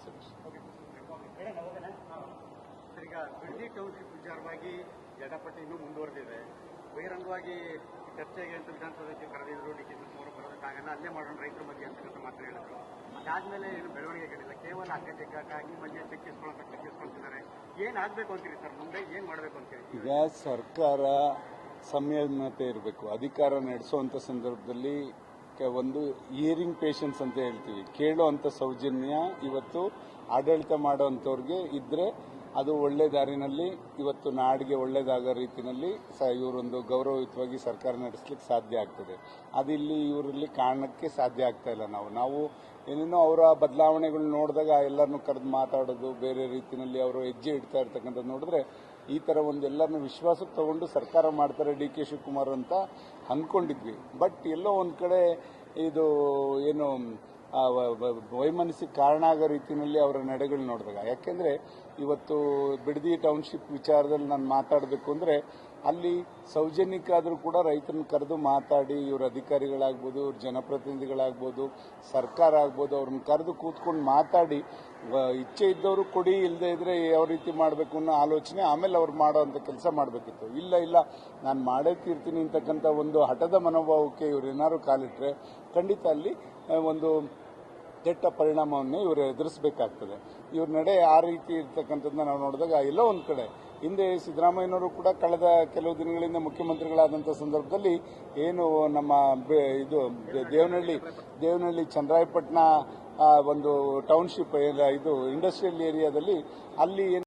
ಸತೀಶ್. ಈಗ ಬಿಡದಿ ಟೌನ್ಶಿಪ್ ವಿಚಾರವಾಗಿ ಜಟಾಪಟಿ ಇನ್ನೂ ಮುಂದುವರೆದಿದೆ. ಬಹಿರಂಗವಾಗಿ ಚರ್ಚೆಗೆ ಅಂತ ವಿಧಾನಸಭೆಗೆ ಕರೆದಿದ್ರು. ಡಿ ಕೆ ಶಿವಕುಮಾರ್ ಬರೋದಕ್ಕಾಗಲ್ಲ, ಅಲ್ಲೇ ಮಾಡೋಣ ರೈತರ ಬಗ್ಗೆ ಅಂತಕ್ಕಂಥ ಮಾತು ಹೇಳಿದ್ರು. ಅದಾದ್ಮೇಲೆ ಏನು ಬೆಳವಣಿಗೆಗಳಿಲ್ಲ, ಕೇವಲ ಅಗ್ಗಜಗ್ಗಾಗಿ ಮಧ್ಯೆ ಚೆಕ್ಕಿಸ್ಕೊಳ್ತಿದ್ದಾರೆ. ಏನಾಗಬೇಕು ಅಂತೀರಿ ಸರ್, ಮುಂದೆ ಏನು ಮಾಡಬೇಕು ಅಂತೀರಿ? ಈಗ ಸರ್ಕಾರ ಸಂಯಮತೆ ಇರಬೇಕು. ಅಧಿಕಾರ ನಡೆಸುವಂಥ ಸಂದರ್ಭದಲ್ಲಿ ಒಂದು ಹಿಯರಿಂಗ್ ಪೇಷನ್ಸ್ ಅಂತ ಹೇಳ್ತೀವಿ, ಕೇಳುವಂಥ ಸೌಜನ್ಯ ಇವತ್ತು ಆಡಳಿತ ಮಾಡುವಂಥವ್ರಿಗೆ ಇದ್ದರೆ ಅದು ಒಳ್ಳೆ ದಾರಿನಲ್ಲಿ ಇವತ್ತು ನಾಡಿಗೆ ಒಳ್ಳೆಯದಾಗೋ ರೀತಿಯಲ್ಲಿ ಇವರೊಂದು ಗೌರವಯುತವಾಗಿ ಸರ್ಕಾರ ನಡೆಸಲಿಕ್ಕೆ ಸಾಧ್ಯ ಆಗ್ತದೆ. ಅದಿಲ್ಲಿ ಇವರಲ್ಲಿ ಕಾರಣಕ್ಕೆ ಸಾಧ್ಯ ಆಗ್ತಾ ಇಲ್ಲ. ನಾವು ಏನೇನೋ ಅವರ ಬದಲಾವಣೆಗಳು ನೋಡಿದಾಗ ಎಲ್ಲರನ್ನೂ ಕರೆದು ಮಾತಾಡೋದು, ಬೇರೆ ರೀತಿಯಲ್ಲಿ ಅವರು ಹೆಜ್ಜೆ ಇಡ್ತಾ ಇರ್ತಕ್ಕಂಥದ್ದು ನೋಡಿದ್ರೆ ಈ ಥರ ಒಂದು ಎಲ್ಲರನ್ನೂ ವಿಶ್ವಾಸಕ್ಕೆ ತಗೊಂಡು ಸರ್ಕಾರ ಮಾಡ್ತಾರೆ ಡಿ ಕೆ ಶಿವಕುಮಾರ್ ಅಂತ ಅಂದ್ಕೊಂಡಿದ್ವಿ. ಬಟ್ ಎಲ್ಲೋ ಒಂದು ಕಡೆ ಇದು ಏನು ವೈಮನಸ್ಸಿಗೆ ಕಾರಣ ಆಗೋ ರೀತಿಯಲ್ಲಿ ಅವರ ನಡೆಗಳು ನೋಡಿದಾಗ, ಯಾಕೆಂದರೆ ಇವತ್ತು ಬಿಡದಿ ಟೌನ್ಶಿಪ್ ವಿಚಾರದಲ್ಲಿ ನಾನು ಮಾತಾಡಬೇಕು ಅಂದರೆ ಅಲ್ಲಿ ಸೌಜನ್ಯಕ್ಕಾದರೂ ಕೂಡ ರೈತರನ್ನ ಕರೆದು ಮಾತಾಡಿ, ಇವ್ರ ಅಧಿಕಾರಿಗಳಾಗ್ಬೋದು, ಇವ್ರ ಜನಪ್ರತಿನಿಧಿಗಳಾಗ್ಬೋದು, ಸರ್ಕಾರ ಆಗ್ಬೋದು, ಅವ್ರನ್ನ ಕರೆದು ಕೂತ್ಕೊಂಡು ಮಾತಾಡಿ ಇಚ್ಛೆ ಇದ್ದವರು ಕೊಡಿ, ಇಲ್ಲದೆ ಇದ್ರೆ ಯಾವ ರೀತಿ ಮಾಡಬೇಕು ಅನ್ನೋ ಆಲೋಚನೆ ಆಮೇಲೆ ಅವ್ರು ಮಾಡೋವಂಥ ಕೆಲಸ ಮಾಡಬೇಕಿತ್ತು. ಇಲ್ಲ ನಾನು ಮಾಡೇ ತೀರ್ತೀನಿ ಅಂತಕ್ಕಂಥ ಒಂದು ಹಠದ ಮನೋಭಾವಕ್ಕೆ ಇವ್ರು ಏನಾದ್ರು ಕಾಲಿಟ್ರೆ ಖಂಡಿತ ಅಲ್ಲಿ ಒಂದು ಕೆಟ್ಟ ಪರಿಣಾಮವನ್ನು ಇವರು ಎದುರಿಸಬೇಕಾಗ್ತದೆ. ಇವ್ರ ನಡೆ ಆ ರೀತಿ ಇರ್ತಕ್ಕಂಥದ್ದನ್ನ ನಾವು ನೋಡಿದಾಗ ಎಲ್ಲೋ ಒಂದು ಕಡೆ ಹಿಂದೆ ಸಿದ್ದರಾಮಯ್ಯನವರು ಕೂಡ ಕಳೆದ ಕೆಲವು ದಿನಗಳಿಂದ ಮುಖ್ಯಮಂತ್ರಿಗಳಾದಂಥ ಸಂದರ್ಭದಲ್ಲಿ ಏನು ನಮ್ಮ ಇದು ದೇವನಹಳ್ಳಿ ಚನ್ನರಾಯಪಟ್ಟಣ ಒಂದು ಟೌನ್ಶಿಪ್ ಇದು ಇಂಡಸ್ಟ್ರಿಯಲ್ ಏರಿಯಾದಲ್ಲಿ ಅಲ್ಲಿ